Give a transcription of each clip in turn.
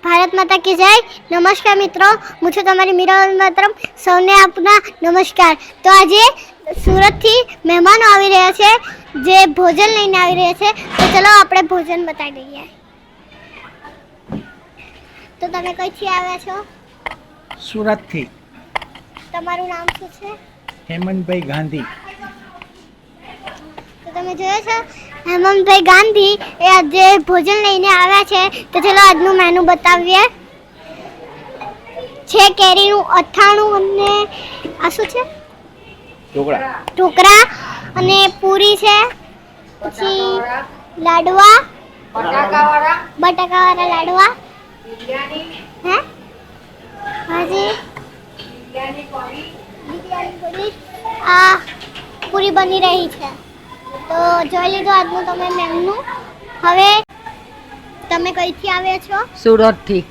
ભારત માતા કી જય। નમસ્કાર મિત્રો, હું છું તમારી મીરા માતરમ। સૌને આપના નમસ્કાર। તો આજે સુરતથી મહેમાનો આવી રહ્યા છે જે ભોજન લઈને આવી રહ્યા છે, તો ચલો આપણે ભોજન બતાવી દઈએ। તો તમે કઈથી આવ્યા છો? સુરતથી। તમારું નામ શું છે? હેમંતભાઈ ગાંધી। તો તમે જોયો છો હેમંતભાઈ ગાંધી એ આજે ભોજન લઈને આવ્યા છે, તો ચલો આજનું મેનુ બતાવીએ। છે કેરીનું અથાણું અને આ શું છે? ઢોકળા અને પૂરી છે, પછી લાડવા, બટાકાવાળા લાડવા, હે હાજી બિરયાની, આ પૂરી બની રહી છે। તો જોઈ લીધું આજનું તમે મેનુ। હવે તમે કઈથી આવ્યા છો? સુરતથી।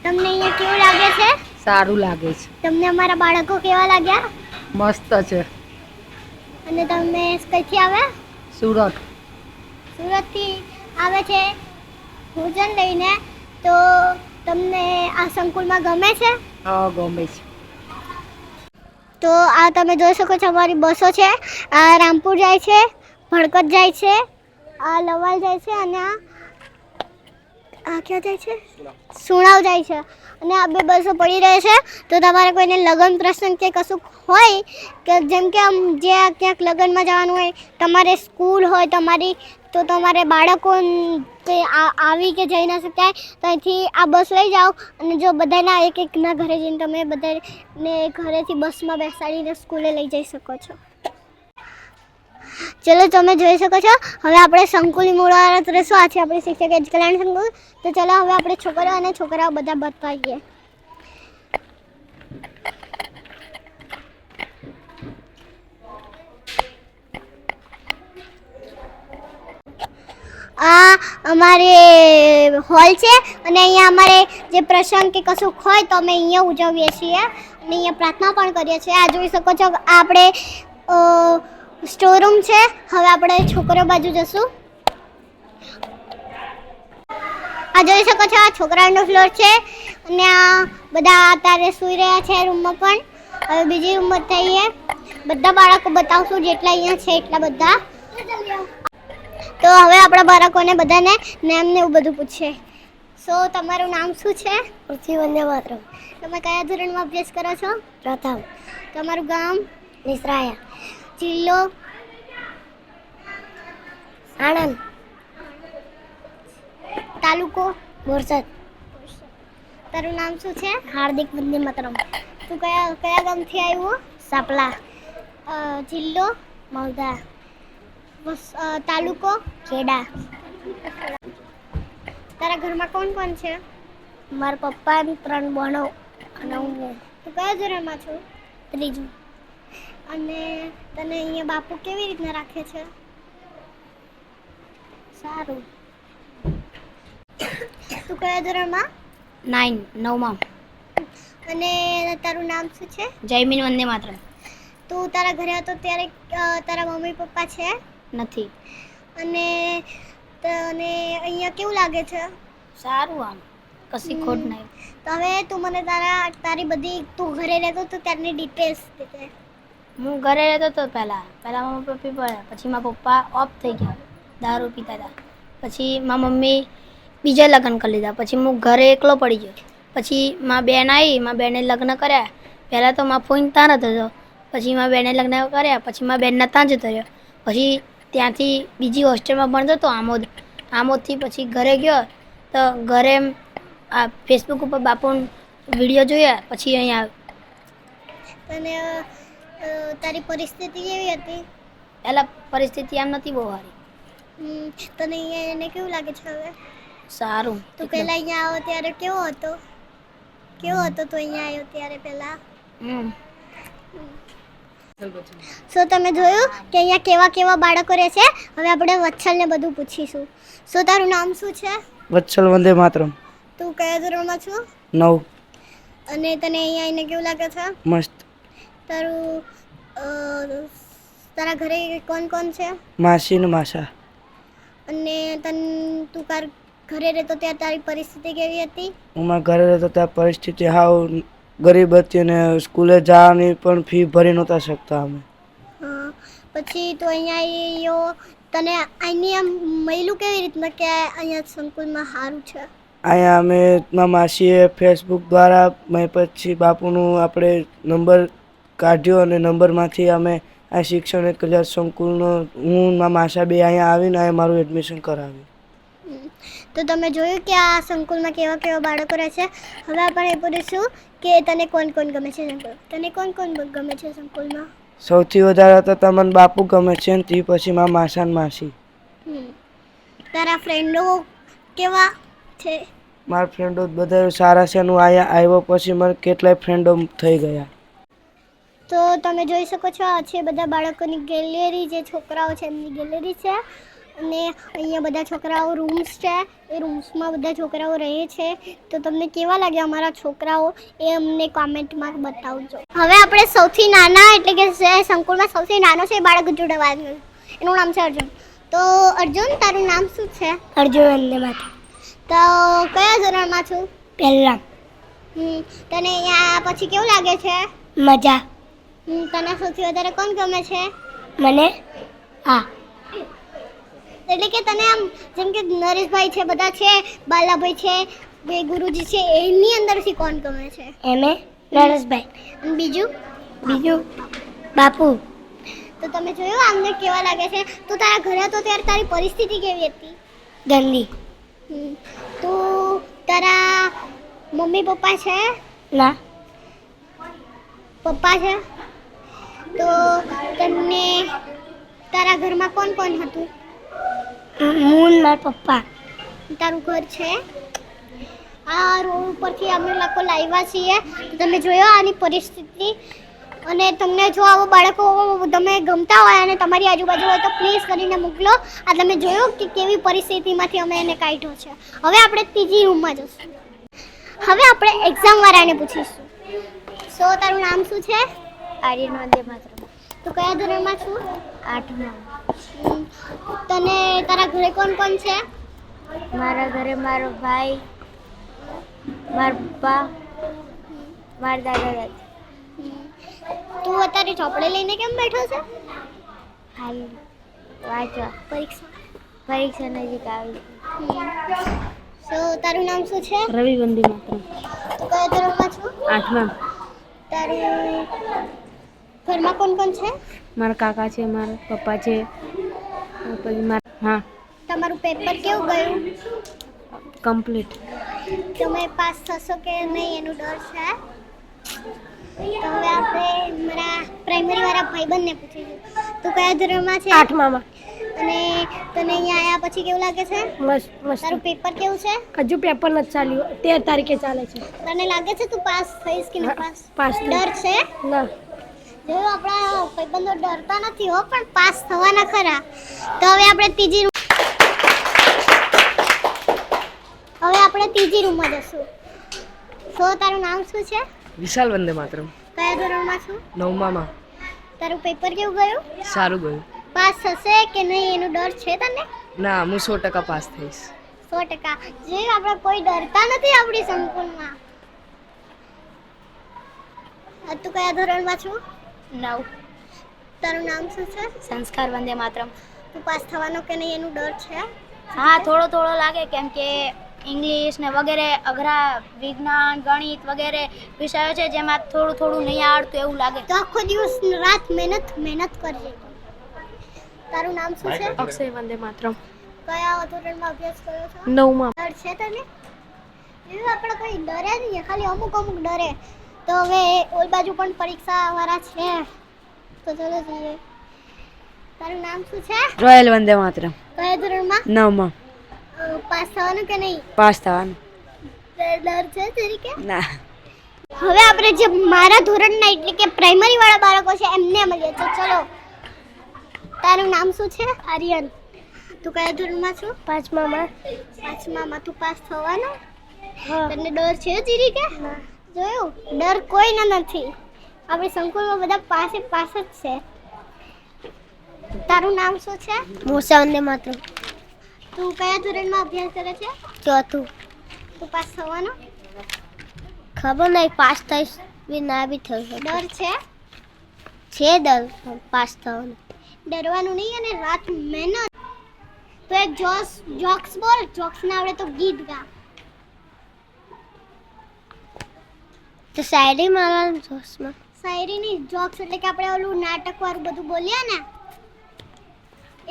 તમને અહીંયા કેવું લાગે છે? સારું લાગે છે। તમને અમારા બાળકો કેવા લાગ્યા? મસ્ત છે। અને તમે કઈથી આવ્યા? સુરત। સુરતથી આવે છે ભોજન લઈને, તો તમને આ સંકુલમાં ગમે છે? હા, ગમે છે। તો આ તમે જોઈ શકો છો અમારી બસો છે। આ રામપુર જાય છે, ભડકત જાય છે, આ લવાલ જાય છે, અને આ ક્યાં જાય છે? સુણાવ જાય છે। અને આ બે બસો પડી રહે છે। તો તમારે કોઈને લગ્ન પ્રસંગ કે કશું હોય કે જેમ કે આમ જે ક્યાંક લગ્નમાં જવાનું હોય, તમારે સ્કૂલ હોય તમારી, તો તમારે બાળકો કે આવી કે જઈ ના શકાય, તો અહીંથી આ બસ લઈ જાઓ, અને જો બધાના એક એકના ઘરે જઈને તમે બધાને ઘરેથી બસમાં બેસાડીને સ્કૂલે લઈ જઈ શકો છો। ચલો તમે જોઈ શકો છો હવે આપણે સંકુલની મુલાકાત રહેશું। આ છે આપણી શિક્ષક એજ કલ્યાણ સંકુલ। તો ચલો હવે આપણે છોકરીઓ અને છોકરાઓ બધા બતાવીએ। આ અમારે હોલ છે, અને અહીંયા અમારે જે પ્રસંગ કે કશું હોય તો અમે અહીંયા ઉજવીએ છીએ, અને અહીંયા પ્રાર્થના પણ કરીએ છીએ। આ જોઈ શકો છો આપણે સ્ટોર રૂમ છે। હવે આપણે છોકરીઓ બાજુ જશું। આ જોઈ શકો છો આ છોકરાઓનો ફ્લોર છે, અને આ બધા અત્યારે સૂઈ રહ્યા છે રૂમમાં પણ। હવે બીજી રૂમ બતાવીએ, બધા બાળકો બતાવશું જેટલા અહીંયા છે એટલા બધા। તો હવે આપણા બાળકોને બધાને નેમ ને એવું બધું પૂછે। સો તમારું નામ શું છે? પૃથ્વી વંદે માતરમ। તમે કયા ધોરણમાં અભ્યાસ કરો છો? પ્રથમ। તમારું ગામ? નિસરાયા। જિલ્લો? આણંદ। તાલુકો? બોરસદ। તારું નામ શું છે? હાર્દિક વંદે માતરમ। તું કયા ગામથી આવ્યો? સાપલા। જિલ્લો? મહુધા। તાલુકો? ખેડા। તારા ઘરમાં કોણ કોણ છે? મારા પપ્પા અને 3 બહેનો અને હું। તું કયા ધોરણમાં છો? ત્રીજું। અને તને અહીંયા બાપુ કેવી રીતના રાખે છે? સારું। તું કયા ધોરણમાં? 9માં। અને તારું નામ શું છે? જયમીન વંદે માતરમ। તું તારા ઘરે હતો ત્યારે તારા મમ્મી પપ્પા છે? નથી। અને તને અહીંયા કેવું લાગે છે? સારું, આમ કશી ખોટ નહીં। તો હવે તું મને તારી બધી તું ઘરે રહેતો તો ત્યારની ડિટેલ્સ દે। હું ઘરે રહેતો હતો પહેલાં મારા પપ્પા પડ્યા, પછી મારા પપ્પા ઓફ થઈ ગયા, દારૂ પીતા હતા। પછી મારી મમ્મી બીજા લગ્ન કરી લીધા, પછી હું ઘરે એકલો પડી ગયો। પછી મારી બેન આવી, મારી બેને લગ્ન કર્યા। પહેલાં તો મારા ફોઈન ત્યાં નતો હતો, પછી મારી બેને લગ્ન કર્યા, પછી મારા બેનના ત્યાં જતો રહ્યો। પછી ત્યાંથી બીજી હોસ્ટેલમાં ભણતો હતો આમોદથી પછી ઘરે ગયો, તો ઘરે આ ફેસબુક ઉપર બાપુનો વિડીયો જોયા, પછી અહીંયા આવ્યો। અને તારી પરિસ્થિતિ કેવી હતી? પહેલાં પરિસ્થિતિ આમ નથી બહુ સારી। તને અહીંયા એને કેવું લાગે છે હવે? સારું। તું પહેલાં અહીંયા આવ્યો ત્યારે કેવો હતો તું અહીંયા આવ્યો ત્યારે પહેલાં? સો તમે જોયું કે અહીંયા કેવા કેવા બાળકો રહે છે। હવે આપણે વત્સલને બધું પૂછીશું। સો તારું નામ શું છે? વત્સલ વંદે માતરમ। તું કયા ધોરણમાં છો? 9। અને તને અહીંયા આવીને કેવું લાગે છે? મસ્ત। તારા ઘરે કોણ કોણ છે? માસી ને માસા। અને તું ઘરે રહેતો ત્યારે તારી પરિસ્થિતિ કેવી હતી? હું મારા ઘરે રહેતો ત્યાં પરિસ્થિતિ હાવ ગરીબ હતી અને સ્કૂલે જવાની પણ ફી ભરી નહોતા શકતા અમે. હા, પછી તો અહીંયા આવ્યો, તને અહીંની આમ મળ્યું કેવી રીતના કે અહીંયા સંકુલમાં સારું છે? અહીંયા અમે મારા માસીએ ફેસબુક દ્વારા મેં પછી બાપુનું આપણે નંબર કાઢ્યો અને નંબરમાંથી અમે આ શિક્ષણ કલ્યાણ સંકુલનો હું મારા માસા બે અહીંયા આવીને અહીંયા મારું એડમિશન કરાવ્યું. તો તમે જોયું કે આ સંકુલમાં કેવા કેવા બાળકો રહે છે. હવે આપણે એ પૂછીશું કે તને કોણ કોણ ગમે છે સંકુલ? તને કોણ કોણ ગમે છે સંકુલમાં? સૌથી વધારે તો તમને બાપુ ગમે છે ને તે પછી મારા માસા ને માસી. તારા ફ્રેન્ડો કેવા છે? મારા ફ્રેન્ડો બધા સારા છે. હું અહીંયા આવ્યો પછી મને કેટલાય ફ્રેન્ડો થઈ ગયા. તો તમે જોઈ શકો છો આ છે બધા બાળકોની ગેલેરી, જે છોકરાઓ છે એમની ગેલેરી છે. અને અહીંયા બધા છોકરાઓ રૂમ્સ છે, એ રૂમ્સમાં બધા છોકરાઓ રહે છે. તો તમને કેવા લાગે અમારા છોકરાઓ એ અમને કોમેન્ટમાં બતાવજો. હવે આપણે સૌથી નાના એટલે કે સંકુલમાં સૌથી નાનો છે એ બાળક જોડે વાત કરીશું. એનું નામ છે અર્જુન. તો અર્જુન, તારું નામ શું છે? અર્જુન વંદે માતરમ. તો કયા ધોરણમાં છું? પહેલા. તને અહીંયા પછી કેવું લાગે છે? મજા. તને સૌથી વધારે કોણ ગમે છે? મને હા, એટલે કે તને આમ જેમ કે નરેશભાઈ છે, બધા છે, બાલાભાઈ છે, બે ગુરુજી છે, એની અંદરથી કોણ ગમે છે? એમે નરેશભાઈ. અને બીજું બાપુ. તો તમે જોયું આમને કેવા લાગે છે? તું તારા ઘરે હતો ત્યારે તારી પરિસ્થિતિ કેવી હતી? ગંદી. તો તારા મમ્મી પપ્પા છે? ના. પપ્પા છે. તો તમને તારા ઘરમાં કોણ કોણ હતું? હું મારા પપ્પા. તારું ઘર છે? આ રોડ ઉપરથી અમે લોકો લાવ્યા છીએ. તો તમે જોયો આની પરિસ્થિતિ. અને તમને જો આવો બાળકો તમે ગમતા હોય અને તમારી આજુબાજુ હોય તો પ્લીઝ કરીને મોકલો. આ તમે જોયો કે કેવી પરિસ્થિતિમાંથી અમે એને કાઢ્યો છે. હવે આપણે ત્રીજી રૂમમાં જઈશું. હવે આપણે એક્ઝામવાળાને પૂછીશું. સો તારું નામ શું છે? આર્યન વંદે માતરમ. તું કયા ધોરણમાં છું? 8માં. તને તારા ઘરે કોણ કોણ છે? મારા ઘરે મારો ભાઈ, મારા પપ્પા, મારા દાદા દાદી. તું અત્યારે ચોપડે લઈને કેમ બેઠો છે? હાલ વાંચવા. પરીક્ષા નજીક આવી. સો તારું નામ શું છે? રવિ વંદે માતરમ. તું કયા ધોરણમાં છું? 8માં. તારું ઘરમાં કોણ કોણ છે? મારા કાકા છે, મારા પપ્પા છે, પછી મારા હા. તમારું પેપર કેવું ગયું? કમ્પ્લીટ. તમે પાસ થશો કે નહીં એનું ડર છે? તો હવે આપણે મારા પ્રાઇમરી વાળા ભાઈબંધને પૂછીશું. તું કયા ધોરણમાં છે? 8માં. અને તને અહીંયા આવ્યા પછી કેવું લાગે છે? મસ્ત. તારું પેપર કેવું છે? હજુ પેપર નથી ચાલ્યું, 13 તારીખે ચાલે છે. તને લાગે છે તું પાસ થઈશ કે નહીં પાસ? પાસ. ડર છે? ના. જો આપણા ભાઈબંધો ડરતા નથી હો, પણ પાસ થવાના ખરા. તો હવે આપણે ત્રીજી રૂમમાં જશું. સો તારું નામ શું છે? વિશાલ વંદે માતરમ. કયા ધોરણમાં છું? 9માં. તારું પેપર કેવું ગયું? સારું ગયું. પાસ થશે કે નહીં એનું ડર છે તને? ના, હું 100% પાસ થઈશ. 100%. જે આપણે કોઈ ડરતા નથી આપણી સંકુલમાં. તું કયા ધોરણમાં છું? 9. તારું નામ શું છે? સંસ્કાર વંદે માતરમ. તું પાસ થવાનો કે નહીં એનું ડર છે? હા, થોડો લાગે, કેમ કે ઇંગ્લિશ ને વગેરે અઘરા વિજ્ઞાન, ગણિત વગેરે વિષયો છે જેમાં થોડું નહીં આવડતું એવું લાગે. તો આખો દિવસ રાત મહેનત કરજે. તારું નામ શું છે? અક્ષય વંદે માતરમ. કયા ધોરણમાં અભ્યાસ કરો છો? 9માં. ડર છે તને? એવું આપણે કોઈ ડરે નહીં, ખાલી અમુક ડરે. તો હવે ઓલ બાજુ પણ પરીક્ષા વાળા છે, તો ચલો જોઈએ. તારું નામ શું છે? રોયલ વંદે માતરમ. કયા ધોરણમાં? 9માં. પાસ થવાનું કે નહીં? પાસ થવાનું. ડર છે તરીકે? ના. હવે આપણે જે મારા ધોરણના એટલે કે પ્રાઇમરી વાળા બાળકો છે એમને મળીએ. તો ચલો, તારું નામ શું છે? આર્યન. તું કયા ધોરણમાં છું? 5માં. 5માં. તું પાસ થવાનો? તને ડર છે તરીકે? જોયું, ડર કોઈને નથી. આપણી સંકુલમાં બધા પાસ જ છે. તારું નામ શું છે? મોસા વંદે માતરમ. તું કયા ધોરણમાં અભ્યાસ કરે છે? ચોથું. તું પાસ થવાનો? ખબર નહીં, પાસ થઈશ બી ના બી થઈ શકે. ડર છે? છે ડર પાસ થવાનો. ડરવાનું નહીં અને રાત મહેનત. તો એક જોક્સ બોલ. જોક્સ ના આવડે તો ગીત ગા. તો શાયરી મારવાનું જોશમાં. શાયરી નહીં, જોક્સ એટલે કે આપણે ઓલું નાટક વાળું બધું બોલીએ ને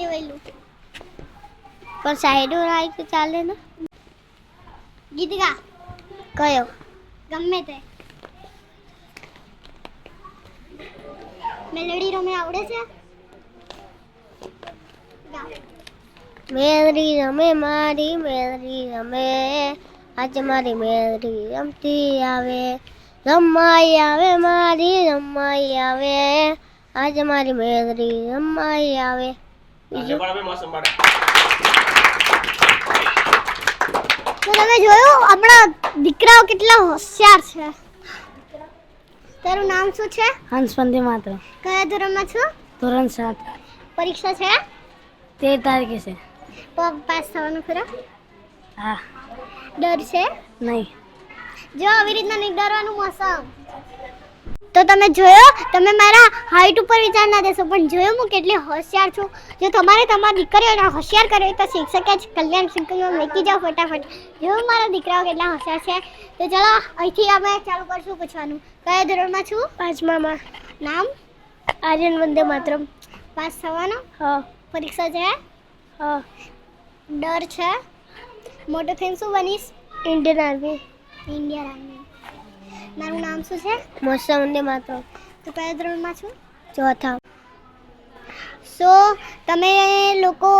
એ વેલું. પણ શાયરી આવી તો ચાલે ને. ગીત ગા. કયો? ગમે તે. મેલોડી રમે આવડે છે? ગા. મેરી રમે મારી મેરી રમે, આજ મારી મેરી રમતી આવે, રમાઈ આવે મારી રમાઈ આવે, આજ મારી મેરી રમાઈ આવે. તો તમે જોયું આપણા દીકરાઓ કેટલા હોશિયાર છે. તારું નામ શું છે? હંસ વંદે માતરમ. કયા ધોરણમાં છો? ધોરણ 7. પરીક્ષા છે? 13 તારીખે છે. પાસ થવાનું ખરા? હા. ડર છે? નહીં. જો આવી રીતના નહીં ડરવાનું મોસમ. તો તમે જોયો, તમે મારા હાઈટ ઉપર વિચાર ના દેશો, પણ જોયો હું કેટલી હોશિયાર છું. જો તમારે તમારા દીકરીઓને હોશિયાર કરવી તો શિક્ષકે જ કલ્યાણ શિક્ષકમાં મૂકી જાઓ ફટાફટ. જો મારા દીકરાઓ કેટલા હોશિયાર છે. તો ચલો અહીંથી અમે ચાલુ કરશું પૂછવાનું. કયા ધોરણમાં છું? 5માં. નામ? આર્યન વંદે માતરમ. પાસ થવાનો? હા. પરીક્ષા છે? હા. ડર છે? મોટો થઈને શું બનીશ? Indian army. Indian army. મારું નામ શું છે? મોસમ વંદે માતરમ. તો કયા ધોરણમાં છું? 4થા. સો તમે લોકો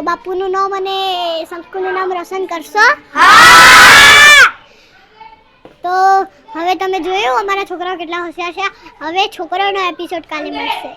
બાપુનું નામ અને સંસ્કૃતનું નામ રોશન કરશો? તો હવે તમે જોયું અમારા છોકરાઓ કેટલા હોશિયાર છે. હવે છોકરાઓનો એપિસોડ કાલે મળશે.